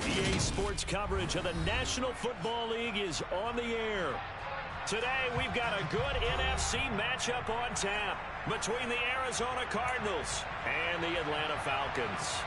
EA Sports coverage of the National Football League is on the air. Today, we've got a good NFC matchup on tap between the Arizona Cardinals and the Atlanta Falcons.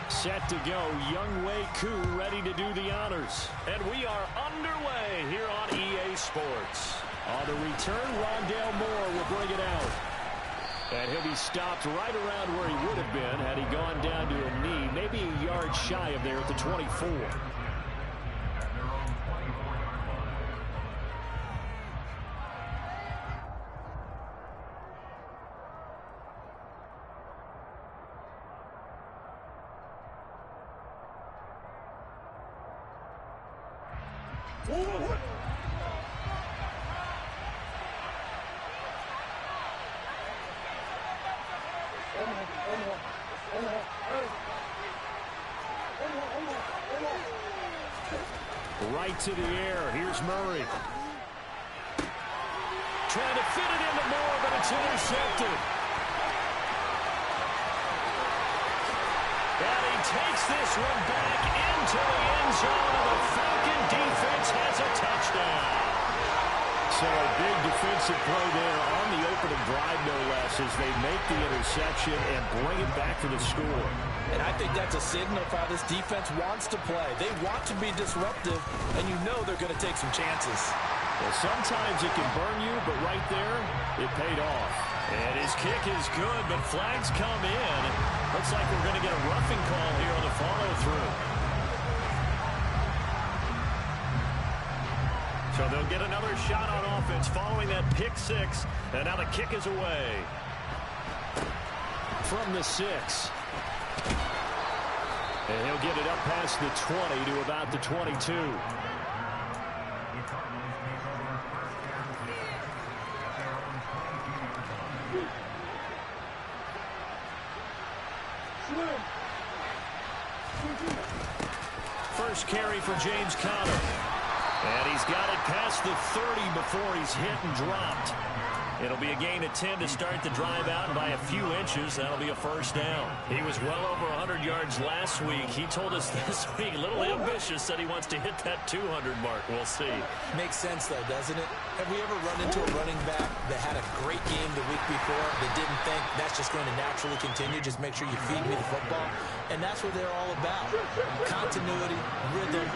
Set to go, Younghoe Koo ready to do the honors. And we are underway here on EA Sports. On the return, Rondale Moore will bring it out. And he'll be stopped right around where he would have been had he gone down to a knee, maybe a yard shy of there at the 24. Right to the air. Here's Murray. Trying to fit it into Moore, but it's intercepted. And he takes this one back into the end zone, and the Falcon defense has a touchdown. So a big defensive play there on the opening drive, no less, as they make the interception and bring it back for the score. And I think that's a signal for how this defense wants to play. They want to be disruptive, and you know they're going to take some chances. Well, sometimes it can burn you, but right there, it paid off. And his kick is good, but flags come in. Looks like we're going to get a roughing call here on the follow-through. So they'll get another shot on offense following that pick six. And now the kick is away. From the 6. And he'll get it up past the 20 to about the 22. First carry for James Conner. And he's got it past the 30 before he's hit and dropped. It'll be a gain of 10 to start the drive out, and by a few inches, that'll be a first down. He was well over 100 yards last week. He told us this week, a little ambitious, said he wants to hit that 200 mark. We'll see. Makes sense, though, doesn't it? Have we ever run into a running back that had a great game the week before that didn't think that's just going to naturally continue? Just make sure you feed me the football. And that's what they're all about. Continuity, rhythm,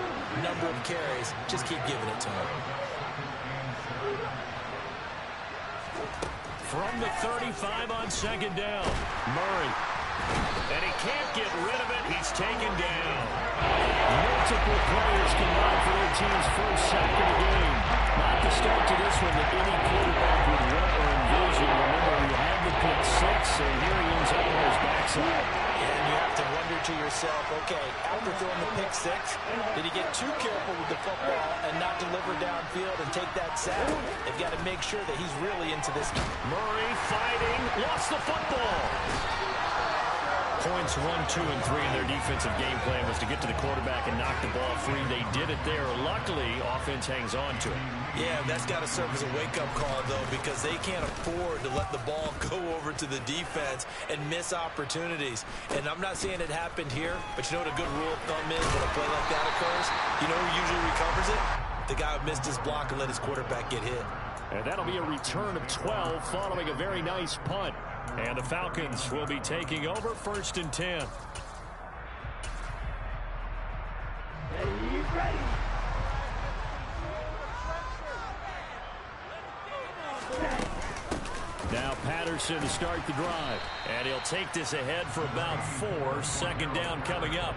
number of carries. Just keep giving it to him. From the 35 on second down, Murray. And he can't get rid of it. He's taken down. Multiple players combined for their team's first sack of the game. Not the start to this one that any quarterback would want or envision. Remember, he had the pick six, and here he ends up on his backside. And you have to wonder to yourself, okay, after throwing the pick six, did he get too careful with the football and not deliver downfield and take that sack? They've got to make sure that he's really into this. Murray fighting, lost the football. Points 1, 2, and 3 in their defensive game plan was to get to the quarterback and knock the ball free. They did it there. Luckily, offense hangs on to it. Yeah, that's got to serve as a wake-up call, though, because they can't afford to let the ball go over to the defense and miss opportunities. And I'm not saying it happened here, but you know what a good rule of thumb is when a play like that occurs? You know who usually recovers it? The guy who missed his block and let his quarterback get hit. And that'll be a return of 12 following a very nice punt. And the Falcons will be taking over 1st and 10. Ready. Now Patterson to start the drive. And he'll take this ahead for about 4. 2nd down coming up.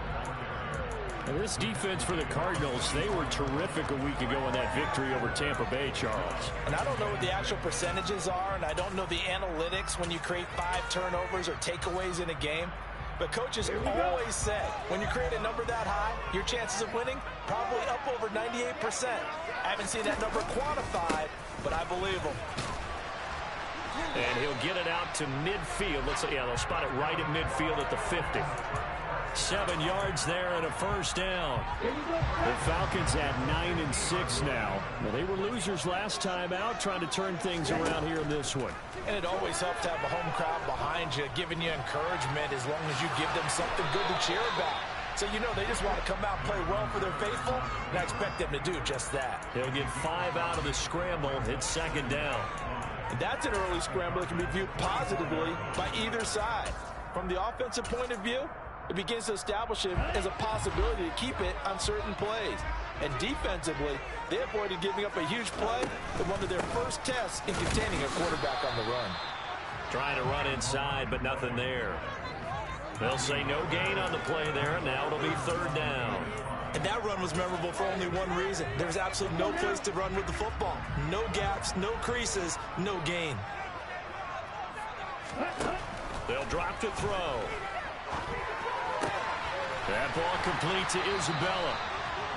And this defense for the Cardinals, they were terrific a week ago in that victory over Tampa Bay, Charles. And I don't know what the actual percentages are, and I don't know the analytics when you create 5 turnovers or takeaways in a game. But coaches always said, when you create a number that high, your chances of winning probably up over 98%. I haven't seen that number quantified, but I believe them. And he'll get it out to midfield. Let's say, yeah, they'll spot it right at midfield at the 50. 7 yards there and a first down. The Falcons at 9-6 now. Well, they were losers last time out, trying to turn things around here in this one. And it always helps to have a home crowd behind you, giving you encouragement as long as you give them something good to cheer about. So you know they just want to come out and play well for their faithful, and I expect them to do just that. They'll get 5 out of the scramble. It's second down. And that's an early scramble that can be viewed positively by either side. From the offensive point of view, it begins to establish it as a possibility to keep it on certain plays. And defensively, they avoided giving up a huge play in one of their first tests in containing a quarterback on the run. Trying to run inside, but nothing there. They'll say no gain on the play there, and now it'll be third down. And that run was memorable for only one reason. There was absolutely no place to run with the football. No gaps, no creases, no gain. They'll drop to throw. That ball complete to Isabella.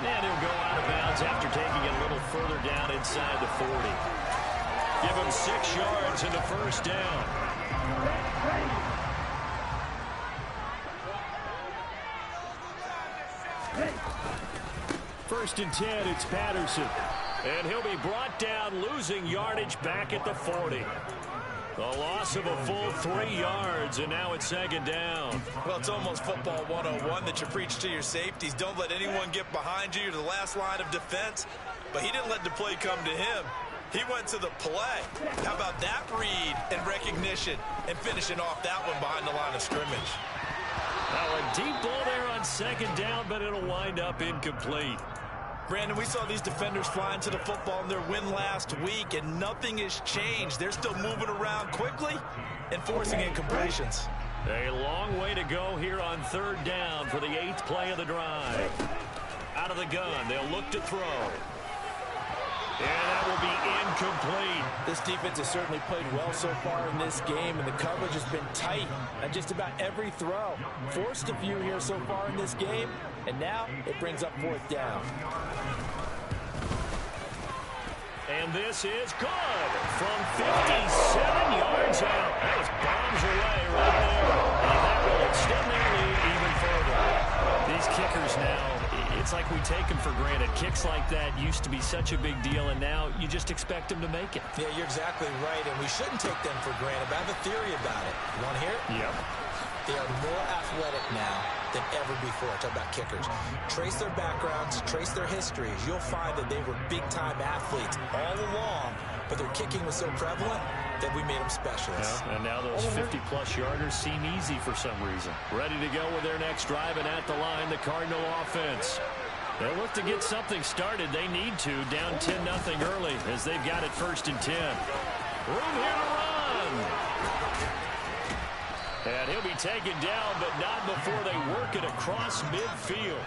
And he'll go out of bounds after taking it a little further down inside the 40. Give him 6 yards in the first down. First and 10, it's Patterson. And he'll be brought down, losing yardage back at the 40. The loss of a full 3 yards, and now it's second down. Well, it's almost football 101 that you preach to your safeties. Don't let anyone get behind you. You're the last line of defense. But he didn't let the play come to him. He went to the play. How about that read and recognition and finishing off that one behind the line of scrimmage? Now a deep ball there on second down, but it'll wind up incomplete. Brandon, we saw these defenders flying to the football in their win last week, and nothing has changed. They're still moving around quickly and forcing incompletions. A long way to go here on third down for the 8th play of the drive. Out of the gun, they'll look to throw. And that will be incomplete. This defense has certainly played well so far in this game, and the coverage has been tight on just about every throw. Forced a few here so far in this game, and now it brings up 4th down. And this is good from 57 yards out. That was bombs away right there. And that will extend their lead even further. These kickers now, it's like we take them for granted. Kicks like that used to be such a big deal, and now you just expect them to make it. Yeah, you're exactly right, and we shouldn't take them for granted, but I have a theory about it. You want to hear it? Yeah. They are more athletic now than ever before. Talk about kickers. Trace their backgrounds, trace their histories. You'll find that they were big-time athletes all along, but their kicking was so prevalent that we made them specialists. Yeah, and now those 50-plus yarders seem easy for some reason. Ready to go with their next drive, and at the line, the Cardinal offense. They'll look to get something started. They need to, down 10-0 early as they've got it 1st and 10. Room here to run. And he'll be taken down, but not before they work it across midfield.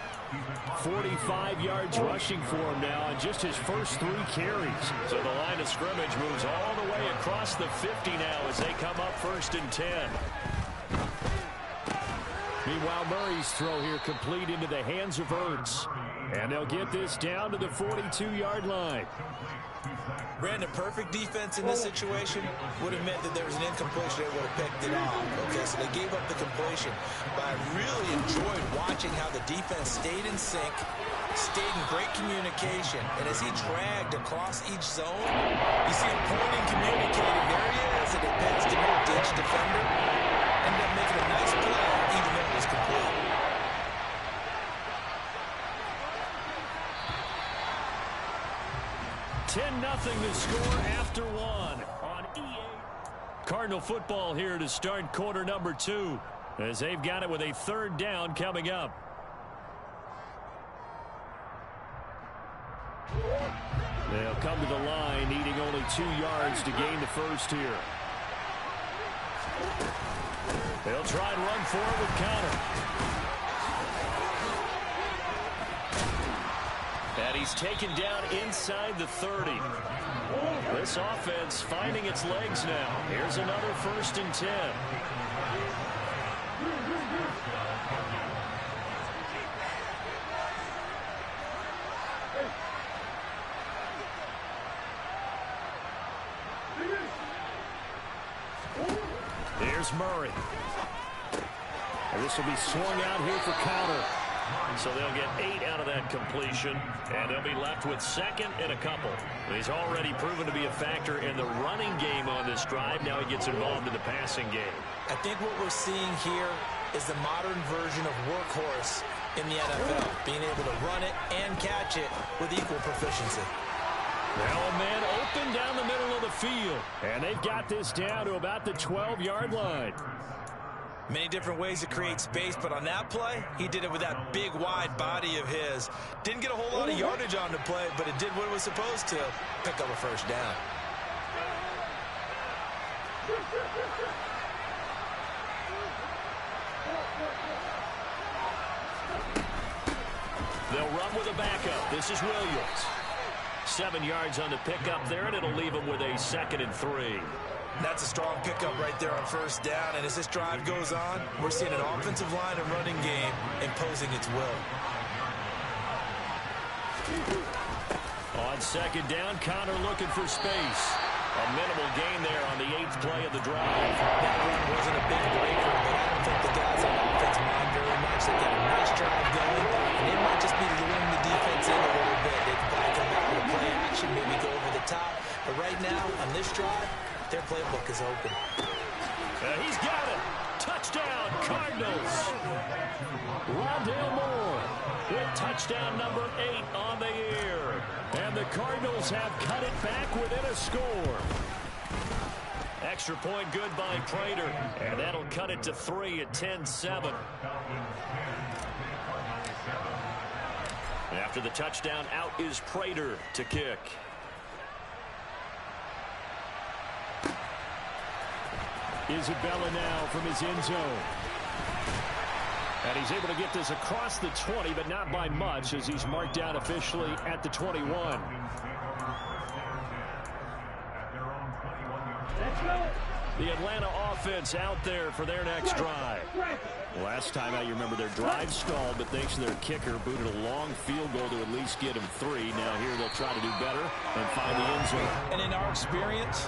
45 yards rushing for him now on just his first 3 carries. So the line of scrimmage moves all the way across the 50 now as they come up 1st and 10. Meanwhile, Murray's throw here complete into the hands of Ertz. And they'll get this down to the 42-yard line. Brandon, perfect defense in this situation would have meant that there was an incompletion. They would have picked it off. Okay, so they gave up the completion. But I really enjoyed watching how the defense stayed in sync, stayed in great communication. And as he dragged across each zone, you see him pointing, communicating. There he is, and it pass to no ditch defender. Ended up making a nice play, even though it was complete. Nothing to score after 1 on EA. Cardinal football here to start quarter number 2 as they've got it with a 3rd down coming up. They'll come to the line needing only 2 yards to gain the first here. They'll try and run forward with Connor. And he's taken down inside the 30. This offense finding its legs now. Here's another 1st and 10. Here's Murray. And this will be swung out here for counter. So they'll get 8 out of that completion, and they'll be left with second and a couple. He's already proven to be a factor in the running game on this drive. Now he gets involved in the passing game. I think what we're seeing here is the modern version of workhorse in the NFL, being able to run it and catch it with equal proficiency. Now a man open down the middle of the field, and they've got this down to about the 12-yard line. Many different ways to create space, but on that play, he did it with that big, wide body of his. Didn't get a whole lot of yardage on the play, but it did what it was supposed to, pick up a first down. They'll run with a backup. This is Williams. 7 yards on the pickup there, and it'll leave him with a 2nd and 3. That's a strong pickup right there on first down. And as this drive goes on, we're seeing an offensive line and running game imposing its will. On 2nd down, Connor looking for space. A minimal gain there on the 8th play of the drive. That run wasn't a big breaker, but I don't think the guys on offense mind very much. They got a nice drive going, and it might just be luring the defense in a little bit. They can probably come back with a play action, maybe go over the top. But right now, on this drive, their playbook is open. He's got it. Touchdown, Cardinals. Rondale Moore with touchdown number 8 on the year. And the Cardinals have cut it back within a score. Extra point good by Prater, and that'll cut it to 3 at 10-7. After the touchdown, out is Prater to kick. Isabella now from his end zone. And he's able to get this across the 20, but not by much, as he's marked down officially at the 21. The Atlanta offense out there for their next drive. Last time out, you remember their drive stalled, but thanks to their kicker, booted a long field goal to at least get him 3. Now here they'll try to do better and find the end zone. And in our experience,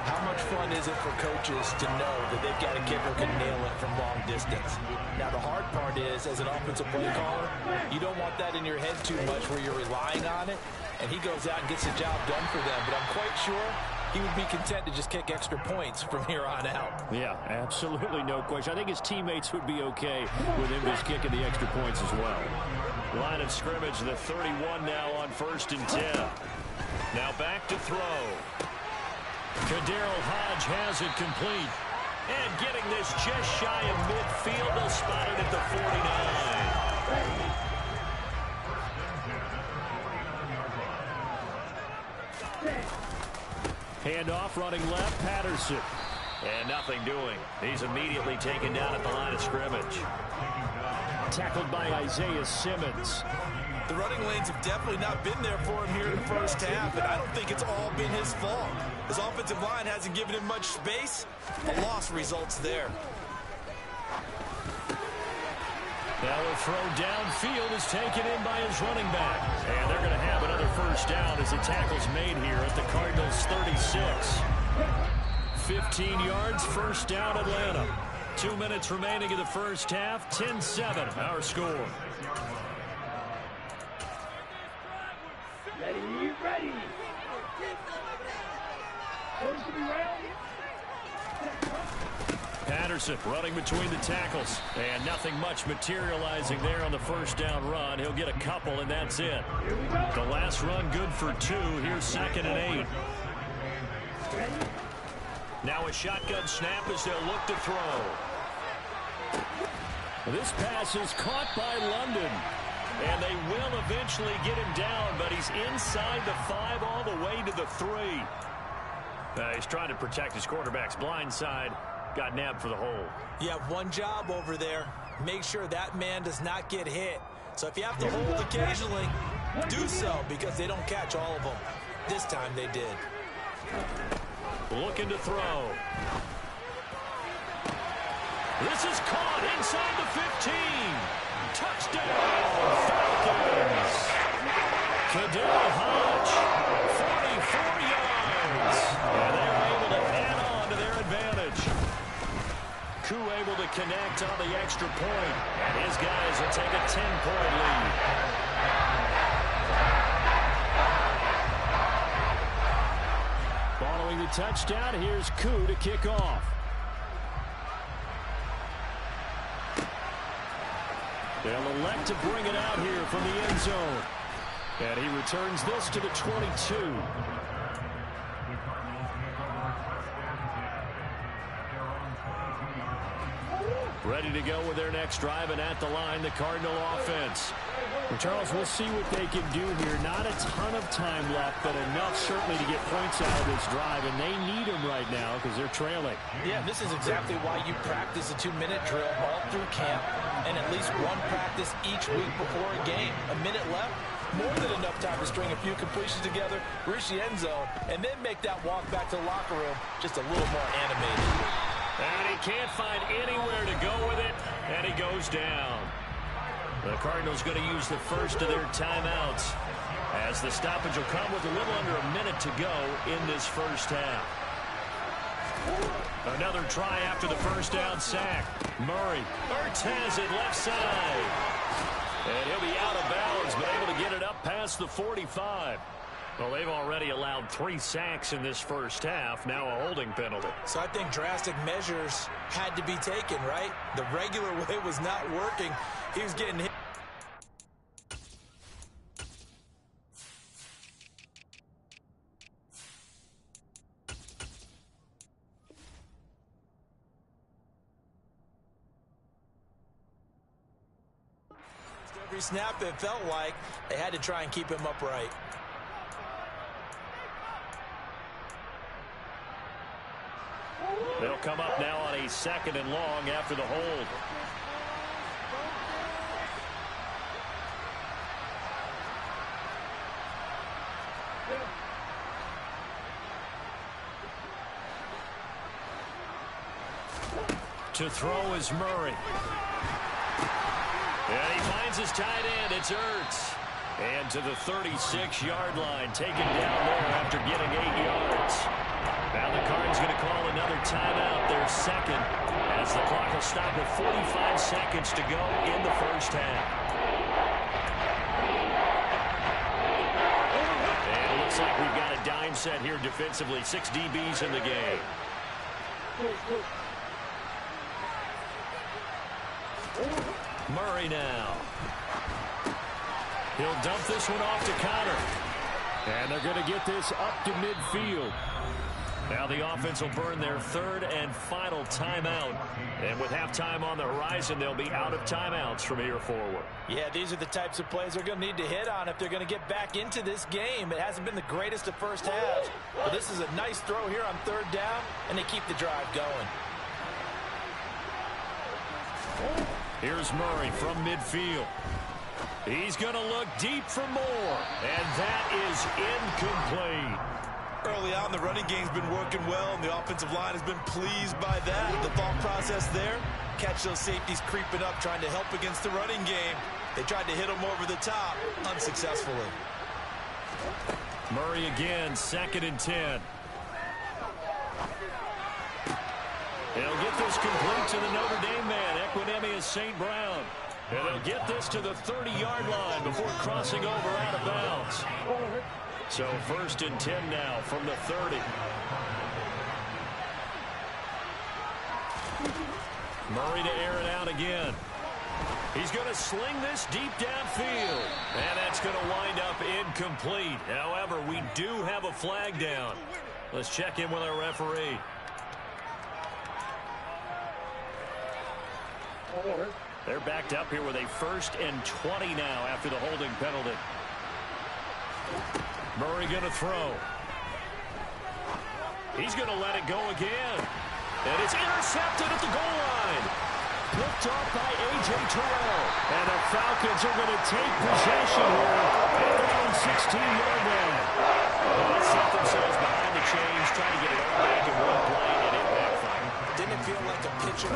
how much fun is it for coaches to know that they've got a kicker who can nail it from long distance? Now, the hard part is, as an offensive play caller, you don't want that in your head too much where you're relying on it, and he goes out and gets the job done for them. But I'm quite sure he would be content to just kick extra points from here on out. Yeah, absolutely no question. I think his teammates would be okay with him just kicking the extra points as well. Line of scrimmage, the 31 now on 1st and 10. Now back to throw. Kadarrell Hodge has it complete. And getting this just shy of midfield, they'll spot it at the 49. Handoff running left, Patterson. And nothing doing. He's immediately taken down at the line of scrimmage. Tackled by Isaiah Simmons. The running lanes have definitely not been there for him here in the first half, and I don't think it's all been his fault. His offensive line hasn't given him much space. The loss results there. Now a throw downfield is taken in by his running back. And they're going to have another first down as the tackle's made here at the Cardinals' 36. 15 yards, first down Atlanta. 2 minutes remaining in the first half, 10-7 our score. Ready. Patterson running between the tackles. And nothing much materializing there on the first down run. He'll get a couple, and that's it. The last run good for 2. Here's 2nd and 8. Now a shotgun snap as they'll look to throw. This pass is caught by London. And they will eventually get him down, but he's inside the 5 all the way to the 3. He's trying to protect his quarterback's blind side. Got nabbed for the hole. You have one job over there. Make sure that man does not get hit. So if you have to hold occasionally, do so, because they don't catch all of them. This time they did. Looking to throw. This is caught inside the 15. Touchdown, Falcons. Kadarrell Hodge, 44 yards. And they're able to add on to their advantage. Koo able to connect on the extra point. And his guys will take a 10-point lead. Following the touchdown, here's Koo to kick off. They'll elect to bring it out here from the end zone. And he returns this to the 22. Ready to go with their next drive, and at the line, the Cardinal offense. Well, Charles, we'll see what they can do here. Not a ton of time left, but enough certainly to get points out of this drive, and they need them right now because they're trailing. Yeah, this is exactly why you practice a 2-minute drill all through camp and at least one practice each week before a game. A minute left, more than enough time to string a few completions together, reach the end zone, and then make that walk back to the locker room just a little more animated. And he can't find anywhere to go with it, and he goes down. The Cardinals going to use the first of their timeouts as the stoppage will come with a little under a minute to go in this first half. Another try after the first down sack. Murray. Ertz has it left side. And he'll be out of bounds, but able to get it up past the 45. Well, they've already allowed 3 sacks in this first half. Now a holding penalty. So I think drastic measures had to be taken, right? The regular way was not working. He was getting hit. Every snap, it felt like they had to try and keep him upright. They'll come up now on a 2nd and long after the hold. To throw is Murray. And he finds his tight end. It's Ertz. And to the 36-yard line, taken down there after getting 8 yards. Now the Cardinals going to call another timeout, their second, as the clock will stop with 45 seconds to go in the first half. And it looks like we've got a dime set here defensively. 6 DBs in the game. Murray now. He'll dump this one off to Connor. And they're going to get this up to midfield. Now the offense will burn their 3rd and final timeout. And with halftime on the horizon, they'll be out of timeouts from here forward. Yeah, these are the types of plays they're going to need to hit on if they're going to get back into this game. It hasn't been the greatest of first halves, but this is a nice throw here on 3rd down, and they keep the drive going. Here's Murray from midfield. He's going to look deep for more, and that is incomplete. Early on, the running game's been working well, and the offensive line has been pleased by that. The thought process there, catch those safeties creeping up, trying to help against the running game. They tried to hit them over the top, unsuccessfully. Murray again, 2nd and 10. They'll get this complete to the Notre Dame man, Equinemius St. Brown. And they'll get this to the 30-yard line before crossing over out of bounds. So 1st and 10 now from the 30. Murray to air it out again. He's going to sling this deep downfield. And that's going to wind up incomplete. However, we do have a flag down. Let's check in with our referee. They're backed up here with a 1st and 20 now after the holding penalty. Murray going to throw. He's going to let it go again. And it's intercepted at the goal line. Picked off by A.J. Terrell. And the Falcons are going to take possession here at their own 16-yard line. Let's set themselves behind the chains, trying to get it all back in one play, and it backfired. Didn't it feel like a pitcher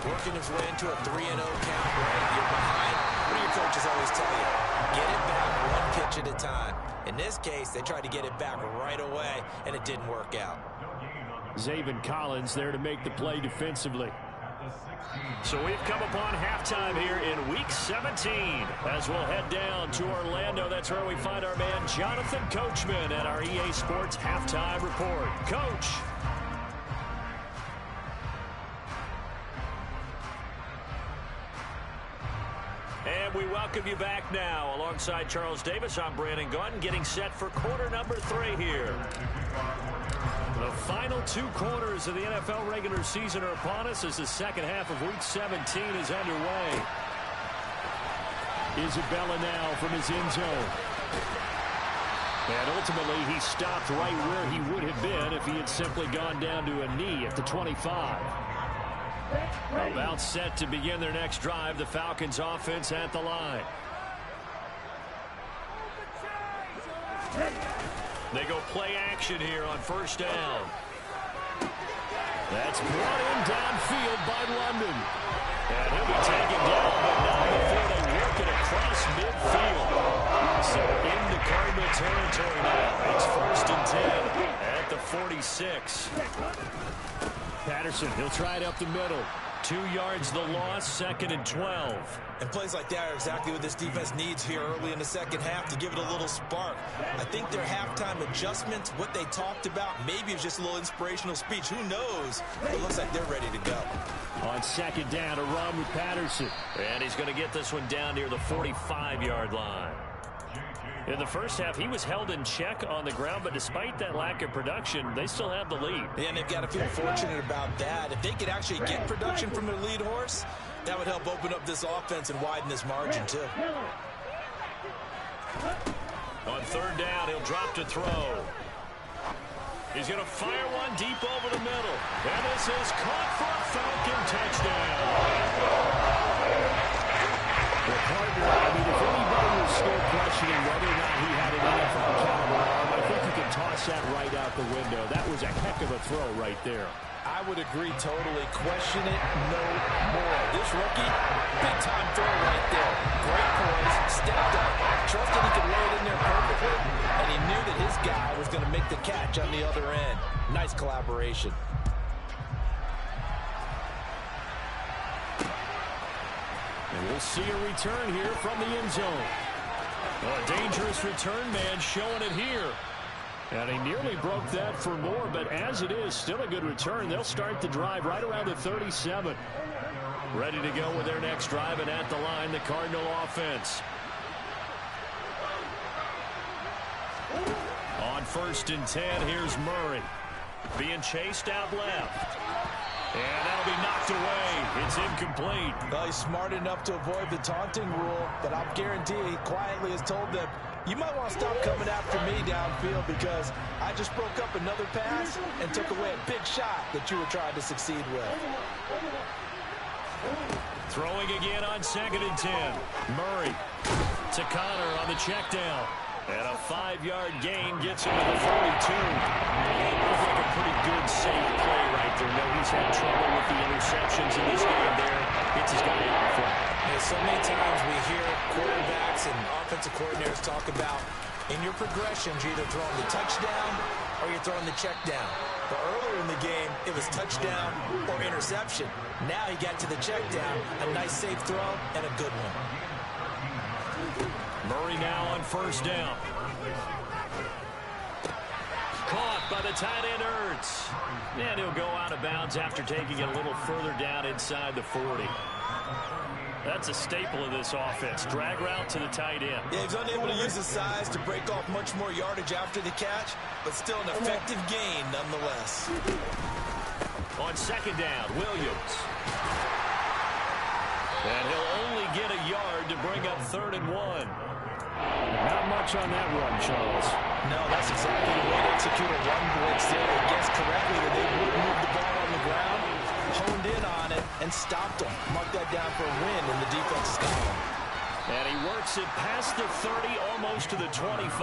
working his way into a 3-0 count, right? You're behind. What do your coaches always tell you? Get it back one pitch at a time. In this case, they tried to get it back right away, and it didn't work out. Zaven Collins there to make the play defensively. So we've come upon halftime here in Week 17 as we'll head down to Orlando. That's where we find our man Jonathan Coachman at our EA Sports Halftime Report. Coach. And we welcome you back now. Alongside Charles Davis, I'm Brandon Gaudin, getting set for quarter number 3 here. The final 2 quarters of the NFL regular season are upon us as the second half of Week 17 is underway. Isabella now from his end zone. And ultimately, he stopped right where he would have been if he had simply gone down to a knee at the 25. About set to begin their next drive, the Falcons offense at the line. They go play action here on first down. That's brought in downfield by London. And he'll be taken down, but not before they work it across midfield. So into Cardinal territory now. It's first and 10 at the 46. Patterson, he'll try it up the middle. 2 yards the loss, second and 12. And plays like that are exactly what this defense needs here early in the second half to give it a little spark. I think their halftime adjustments, what they talked about, maybe it was just a little inspirational speech. Who knows? It looks like they're ready to go. On second down, a run with Patterson. And he's going to get this one down near the 45-yard line. In the first half, he was held in check on the ground, but despite that lack of production, they still have the lead. And they've got to feel fortunate about that. If they could actually get production from their lead horse, that would help open up this offense and widen this margin, too. On third down, he'll drop to throw. He's going to fire one deep over the middle. And this is caught for a Falcon touchdown. The partner, I mean, if anybody was still questioning whether or not he had an NFL caliber arm, I think you can toss that right out the window. That was a heck of a throw right there. I would agree totally. Question it no more. This rookie, big-time throw right there. Great poise, stepped up, trusted he could lay it in there perfectly, and he knew that his guy was going to make the catch on the other end. Nice collaboration. And we'll see a return here from the end zone. Well, a dangerous return man showing it here. And he nearly broke that for more, but as it is, still a good return. They'll start the drive right around the 37. Ready to go with their next drive, and at the line, the Cardinal offense. On first and 10, here's Murray. Being chased out left. And that'll be knocked away. It's incomplete. Well, he's smart enough to avoid the taunting rule, but I'm guaranteeing he quietly has told them, you might want to stop coming after me downfield because I just broke up another pass and took away a big shot that you were trying to succeed with. Throwing again on second and 10. Murray to Connor on the check down. And a 5-yard gain gets him to the 42. Looks like a pretty good, safe play right there. No, he's had trouble with the interceptions in this game there. Hits his guy out in front. Yeah, so many times we hear quarterbacks and offensive coordinators talk about in your progressions, you're either throwing the touchdown or you're throwing the check down. But earlier in the game, it was touchdown or interception. Now he got to the check down, a nice safe throw, and a good one. Murray now on first down. Caught by the tight end Ertz. And he'll go out of bounds after taking it a little further down inside the 40. That's a staple of this offense. Drag route to the tight end. Yeah, he's unable to use his size to break off much more yardage after the catch, but still an effective gain nonetheless. On second down, Williams. And he'll only get a yard to bring up third and 1. Not much on that run, Charles. No, that's exactly the way to execute a run blitz there. They guessed correctly that they would move the ball on the ground, honed in on it, and stopped them. Mark that down for a win in the defense's column. And he works it past the 30, almost to the 25.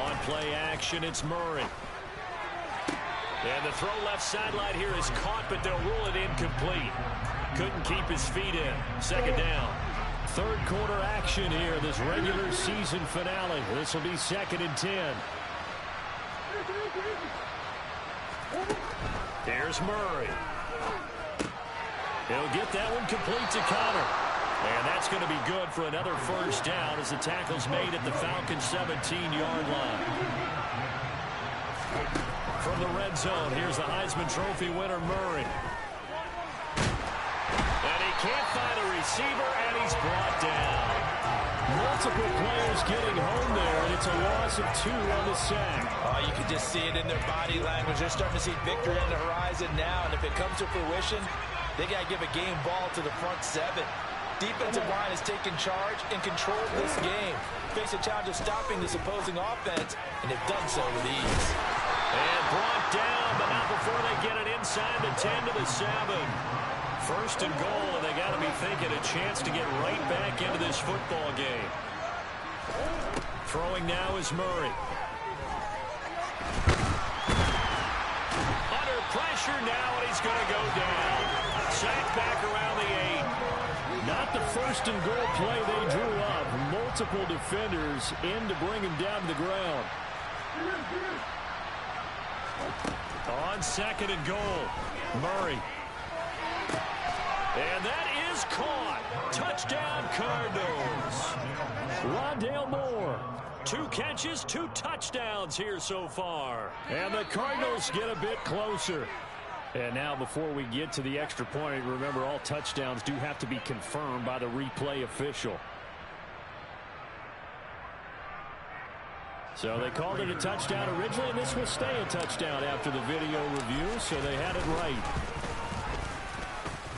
On play action, it's Murray. And the throw left sideline here is caught, but they'll rule it incomplete. Couldn't keep his feet in. Second down. Third quarter action here, this regular season finale. This will be 2nd and 10. There's Murray. He'll get that one complete to Connor. And that's going to be good for another first down as the tackle's made at the Falcons' 17-yard line. From the red zone, here's the Heisman Trophy winner, Murray. And he can't find a receiver, and he's brought down. Multiple players getting home there, and it's a loss of 2 on the sack. Oh, you can just see it in their body language. They're starting to see victory on the horizon now, and if it comes to fruition, they got to give a game ball to the front 7. Defensive line has taken charge and controlled this game. Face a challenge of stopping this opposing offense, and they've done so with ease. And brought down, but not before they get it inside the 10 to the 7. First and goal, and they got to be thinking a chance to get right back into this football game. Throwing now is Murray. Under pressure now, and he's going to go down. Sacked back around the 8. Not the first and goal play they drew up. Multiple defenders in to bring him down to the ground. On 2nd and goal, Murray. And that is caught. Touchdown, Cardinals. Rondale Moore. 2 catches, 2 touchdowns here so far. And the Cardinals get a bit closer. And now before we get to the extra point, remember all touchdowns do have to be confirmed by the replay official. So they called it a touchdown originally, and this will stay a touchdown after the video review, so they had it right.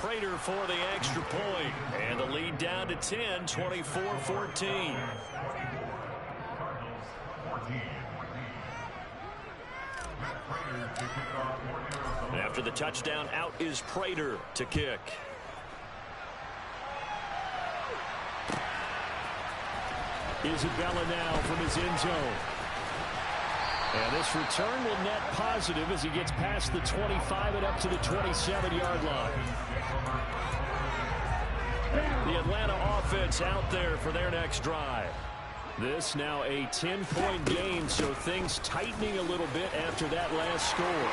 Prater for the extra point, and the lead down to 10, 24-14. After the touchdown, out is Prater to kick. Isabella now from his end zone. And this return will net positive as he gets past the 25 and up to the 27-yard line. The Atlanta offense out there for their next drive. This now a 10-point game, so things tightening a little bit after that last score.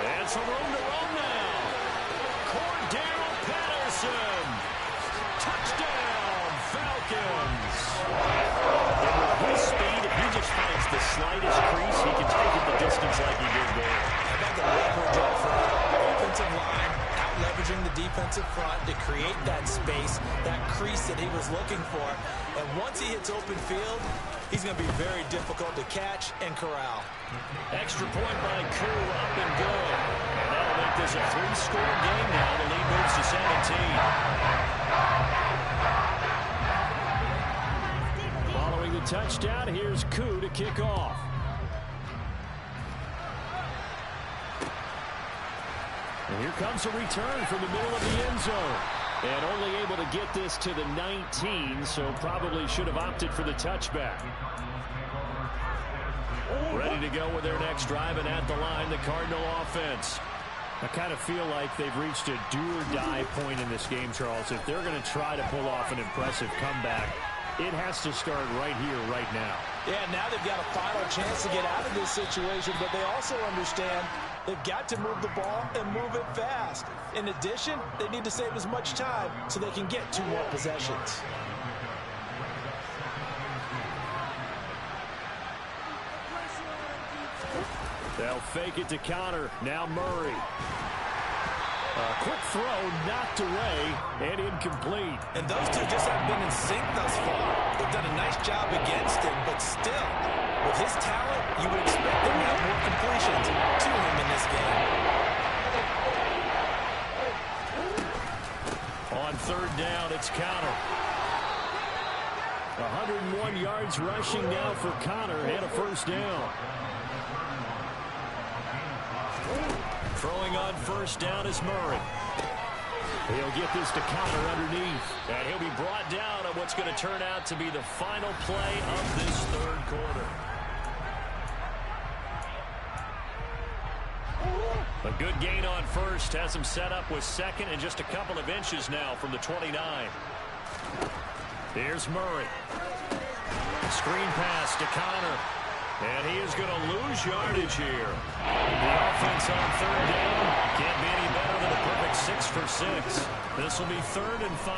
And some room to run now. Cordell Patterson. Touchdown, Falcons. And with his speed, if he just finds the slightest crease, he can take it the distance like he did there. How about the leverage up front? Offensive line out-leveraging the defensive front to create that space, that crease that he was looking for. And once he hits open field, he's going to be very difficult to catch and corral. Extra point by Koo, up and good. And that'll make this a 3-score game now. The lead moves to 17. Following the touchdown, here's Koo to kick off. And here comes a return from the middle of the end zone. And only able to get this to the 19, so probably should have opted for the touchback. Ready to go with their next drive, and at the line, the Cardinal offense. I kind of feel like they've reached a do-or-die point in this game, Charles. If they're going to try to pull off an impressive comeback, it has to start right here, right now. Yeah, now they've got a final chance to get out of this situation, but they also understand they've got to move the ball and move it fast. In addition, they need to save as much time so they can get 2 more possessions. They'll fake it to Connor. Now Murray. A quick throw knocked away and incomplete. And those two just haven't been in sync thus far. They've done a nice job against him, but still, with his talent, you would expect them to have more completions to him in this game. On 3rd down, it's Connor. 101 yards rushing now for Connor and a first down. Throwing on 1st down is Murray. He'll get this to Connor underneath. And he'll be brought down on what's going to turn out to be the final play of this 3rd quarter. A good gain on 1st has him set up with 2nd and just a couple of inches now from the 29. Here's Murray. Screen pass to Connor. And he is going to lose yardage here. The offense on third down can't be any better than a perfect 6 for 6. This will be 3rd and 5.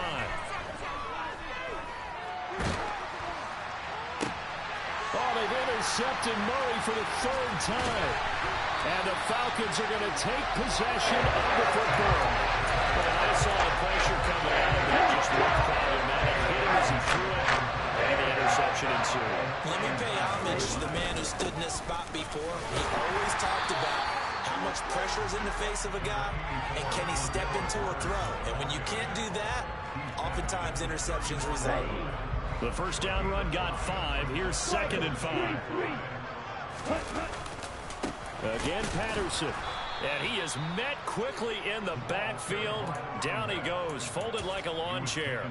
Oh, they've intercepted Murray for the 3rd time. And the Falcons are going to take possession of the football. Well, I saw the pressure coming out of that. Just looked problematic. Hit him as he threw it. And the interception ensued. Let me pay homage to the man who stood in this spot before. He always talked about how much pressure is in the face of a guy and can he step into a throw. And when you can't do that, oftentimes interceptions result. The first down run got 5. Here's 2nd and 5. Again, Patterson. And he is met quickly in the backfield. Down he goes, folded like a lawn chair.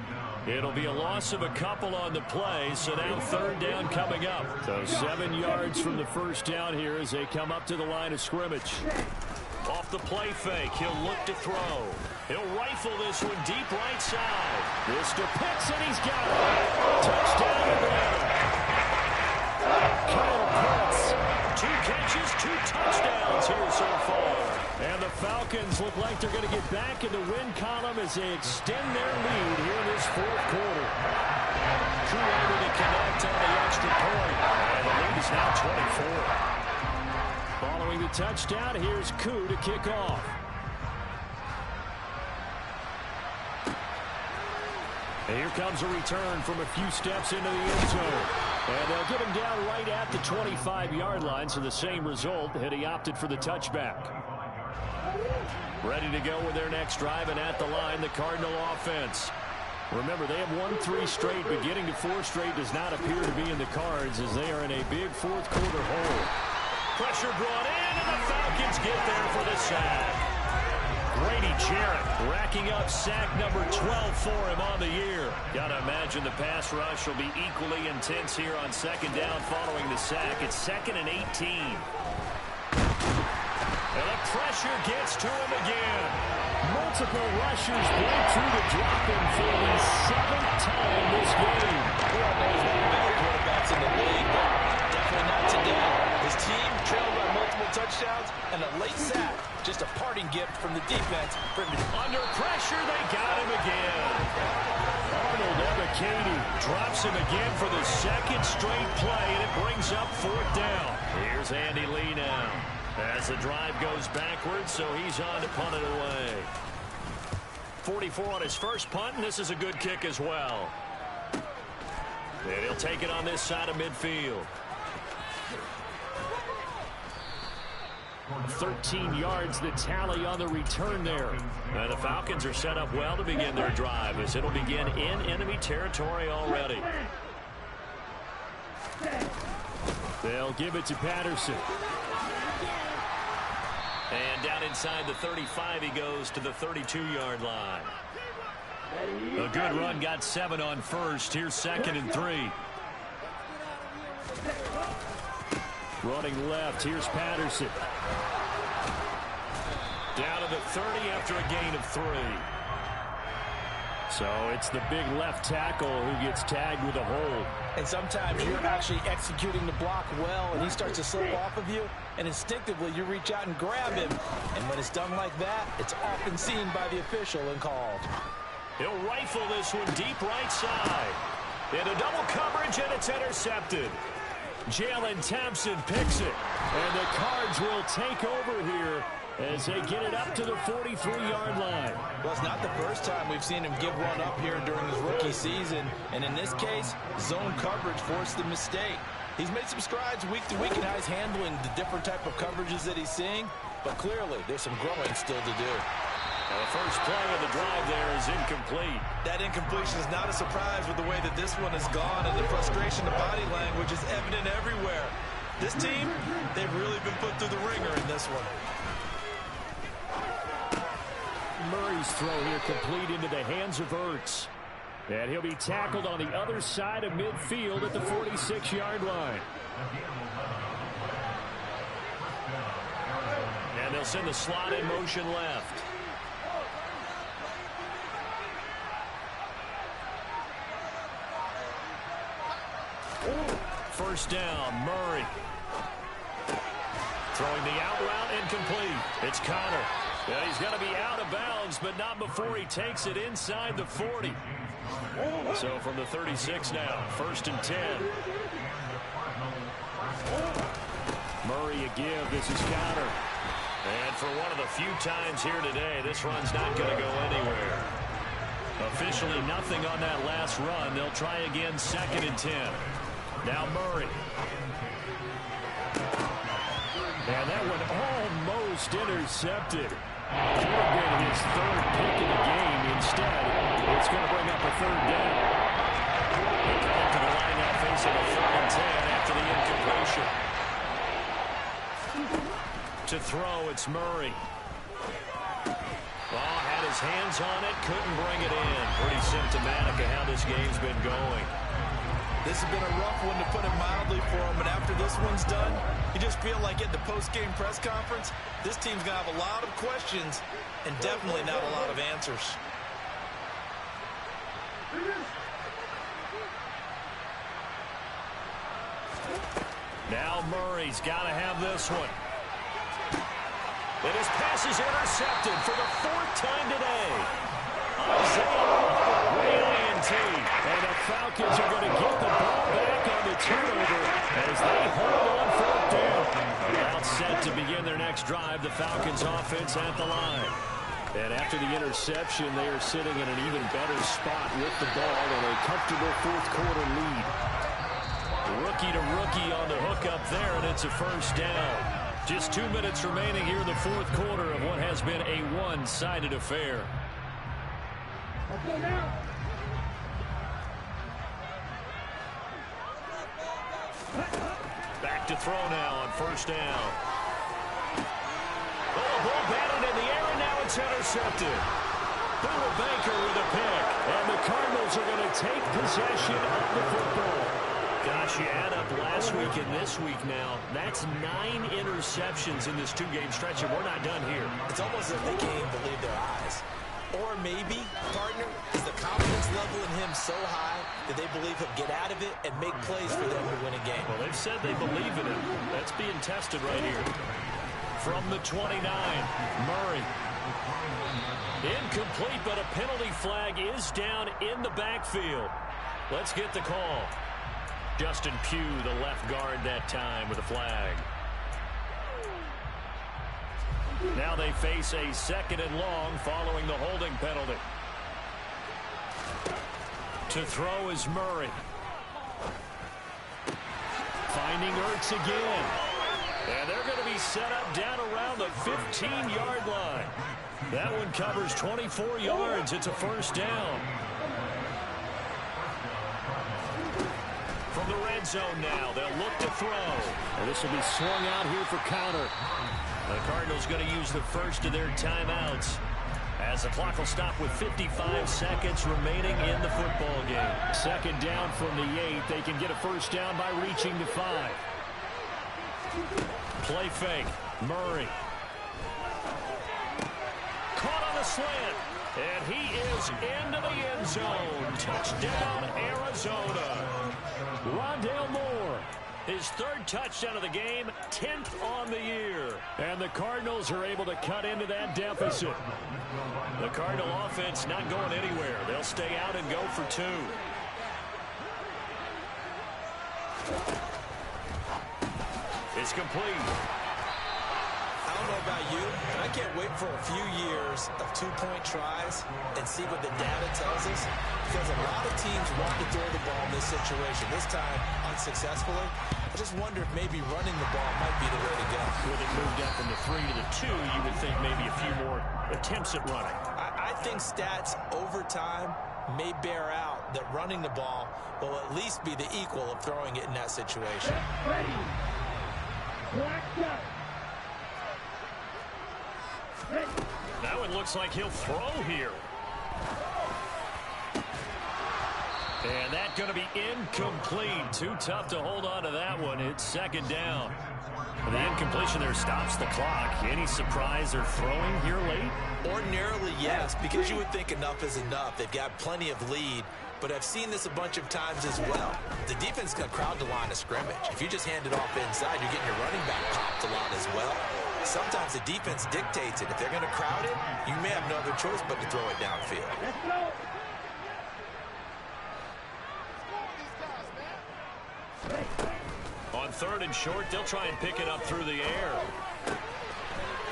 It'll be a loss of a couple on the play, so now 3rd down coming up. So 7 yards from the first down here as they come up to the line of scrimmage. Off the play fake, he'll look to throw. He'll rifle this one deep right side. This to Pitts, and he's got it. Touchdown Atlanta. Kyle Pitts. 2 catches, 2 touchdowns here so far. And the Falcons look like they're going to get back in the win column as they extend their lead here in this 4th quarter. Koo able to connect on the extra point. And the lead is now 24. Following the touchdown, here's Koo to kick off. And here comes a return from a few steps into the end zone. And they'll get him down right at the 25-yard line, so the same result, had he opted for the touchback. Ready to go with their next drive, and at the line, the Cardinal offense. Remember, they have won 3 straight, but getting to 4 straight does not appear to be in the cards as they are in a big 4th quarter hole. Pressure brought in, and the Falcons get there for the sack. Grady Jarrett racking up sack number 12 for him on the year. Gotta imagine the pass rush will be equally intense here on 2nd down following the sack. It's 2nd and 18. And the pressure gets to him again. Multiple rushers break through the drop-in for the 7th time this game. We all know he's one of the better quarterbacks in the league, but definitely not today. His team trailed by multiple touchdowns, and a late sack, just a parting gift from the defense. Under pressure, they got him again. Arnold Ebiketie drops him again for the 2nd straight play, and it brings up 4th down. Here's Andy Lee now. As the drive goes backwards, so he's on to punt it away. 44 on his first punt, and this is a good kick as well. And he'll take it on this side of midfield. 13 yards the tally on the return there. And the Falcons are set up well to begin their drive as it'll begin in enemy territory already. They'll give it to Patterson. And down inside the 35 he goes to the 32-yard line. A good run, got 7 on first. Here's 2nd and 3. Running left, here's Patterson. Down to the 30 after a gain of 3. So it's the big left tackle who gets tagged with a hold. And sometimes you're actually executing the block well, and he starts to slip off of you, and instinctively you reach out and grab him. And when it's done like that, it's often seen by the official and called. He'll rifle this one deep right side. Into double coverage, and it's intercepted. Jalen Thompson picks it. And the Cards will take over here as they get it up to the 43-yard line. Well, it's not the first time we've seen him give one up here during his rookie season. And in this case, zone coverage forced the mistake. He's made some strides week to week in how he's handling the different type of coverages that he's seeing. But clearly, there's some growing still to do. And the first play of the drive there is incomplete. That incompletion is not a surprise with the way that this one has gone, and the frustration of body language is evident everywhere. This team, they've really been put through the ringer in this one. Murray's throw here complete into the hands of Ertz. And he'll be tackled on the other side of midfield at the 46-yard line. And they'll send the slot in motion left. first down. Murray. Throwing the out route, incomplete. It's Connor. Yeah, he's going to be out of bounds, but not before he takes it inside the 40. So from the 36 now, 1st and 10. Murray a give. This is Connor. And for one of the few times here today, this run's not going to go anywhere. Officially nothing on that last run. They'll try again, 2nd and 10. Now Murray. And that one almost intercepted. Could have been his 3rd pick of the game. Instead, it's going to bring up a 3rd down. They come to the line now facing a 4th and 10 after the incompletion. To throw, it's Murray. Well, had his hands on it, couldn't bring it in. Pretty symptomatic of how this game's been going. This has been a rough one, to put it mildly, for him. And after this one's done, you just feel like at the post-game press conference, this team's going to have a lot of questions and definitely not a lot of answers. Now Murray's got to have this one. And his pass is intercepted for the 4th time today. And the Falcons are going to get the ball back on the turnover as they hold on 4th down. About set to begin their next drive, the Falcons offense at the line. And after the interception, they are sitting in an even better spot with the ball and a comfortable 4th quarter lead. Rookie to rookie on the hook up there, and it's a 1st down. Just 2 minutes remaining here in the 4th quarter of what has been a one-sided affair. Back to throw now on 1st down. Oh, ball batted in the air, and now it's intercepted. Boomer Baker with a pick, and the Cardinals are going to take possession of the football. Gosh, you add up last week and this week now. That's 9 interceptions in this 2-game stretch, and we're not done here. It's almost as if they can't even believe their eyes. Or maybe, partner, is the confidence level in him so high that they believe he'll get out of it and make plays for them to win a game. Well, they've said they believe in him. That's being tested right here. From the 29, Murray. Incomplete, but a penalty flag is down in the backfield. Let's get the call. Justin Pugh, the left guard that time with a flag. Now they face a 2nd and long following the holding penalty. To throw is Murray. Finding Ertz again. And they're going to be set up down around the 15-yard line. That one covers 24 yards. It's a 1st down. From the red zone now, they'll look to throw. And this will be swung out here for Connor. The Cardinals going to use the first of their timeouts as the clock will stop with 55 seconds remaining in the football game. 2nd down from the 8. They can get a 1st down by reaching the 5. Play fake. Murray. Caught on the slant. And he is into the end zone. Touchdown, Arizona. Rondale Moore. His 3rd touchdown of the game, 10th on the year. And the Cardinals are able to cut into that deficit. The Cardinal offense not going anywhere. They'll stay out and go for 2. It's complete. I don't know about you, but I can't wait for a few years of 2-point tries and see what the data tells us, because a lot of teams want to throw the ball in this situation. This time, unsuccessfully. I just wonder if maybe running the ball might be the way to go. With it moved up from the 3 to the 2, you would think maybe a few more attempts at running. I think stats over time may bear out that running the ball will at least be the equal of throwing it in that situation. That one looks like he'll throw here. And that's going to be incomplete. Too tough to hold on to that one. It's second down. The incompletion there stops the clock. Any surprise they're throwing here late? Ordinarily, yes, because you would think enough is enough. They've got plenty of lead, but I've seen this a bunch of times as well. The defense got crowd the line of scrimmage. If you just hand it off inside, you're getting your running back popped a lot as well. Sometimes the defense dictates it. If they're going to crowd it, you may have no other choice but to throw it downfield. On third and short, they'll try and pick it up through the air.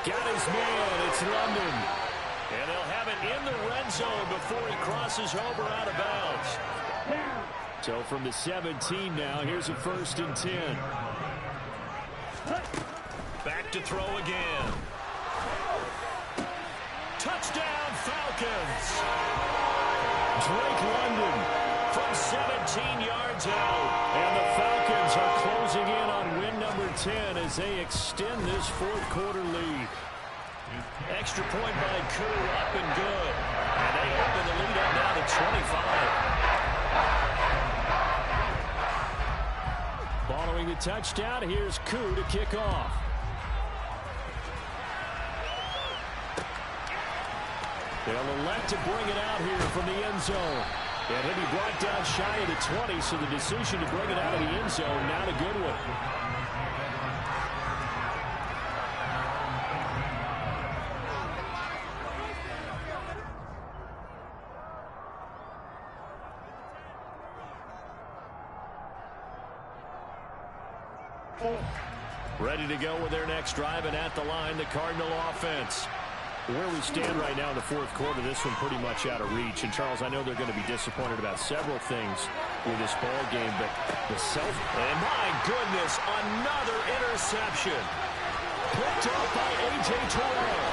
Got his man. It's London. And they'll have it in the red zone before he crosses over out of bounds. So from the 17 now, here's a 1st and 10. Back to throw again. Touchdown, Falcons. Drake London from 17 yards out. And the Falcons are closing in on win number 10 as they extend this fourth-quarter lead. Extra point by Koo, up and good. And they open the lead up now to 25. Following the touchdown, here's Koo to kick off. They'll elect to bring it out here from the end zone. And he'll be brought down shy of the 20, so the decision to bring it out of the end zone, not a good one. Ready to go with their next drive, and at the line, the Cardinal offense. Where we stand right now in the fourth quarter, this one pretty much out of reach. And, Charles, I know they're going to be disappointed about several things with this ball game, but the and my goodness, another interception. Picked up by A.J. Terrell.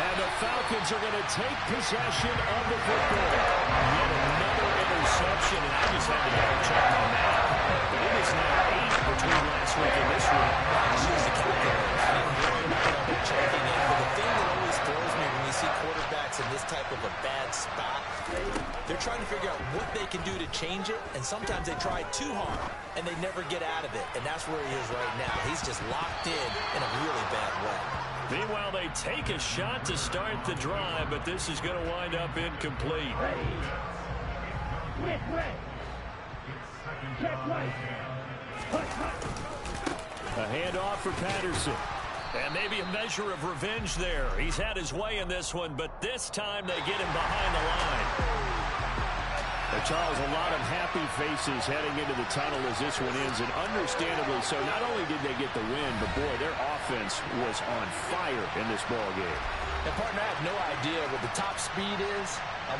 And the Falcons are going to take possession of the football. Yet another interception, and I just had to double-check on that. But it is now 8 between last week and this week. Use the calculator. Checking in, but the thing that always throws me when you see quarterbacks in this type of a bad spot, they're trying to figure out what they can do to change it, and sometimes they try too hard, and they never get out of it, and that's where he is right now. He's just locked in a really bad way. Meanwhile, they take a shot to start the drive, but this is going to wind up incomplete. A handoff for Patterson. And maybe a measure of revenge there. He's had his way in this one, but this time they get him behind the line. But Charles, a lot of happy faces heading into the tunnel as this one ends, and understandably so. Not only did they get the win, but boy, their offense was on fire in this ball game. And partner, I have no idea what the top speed is.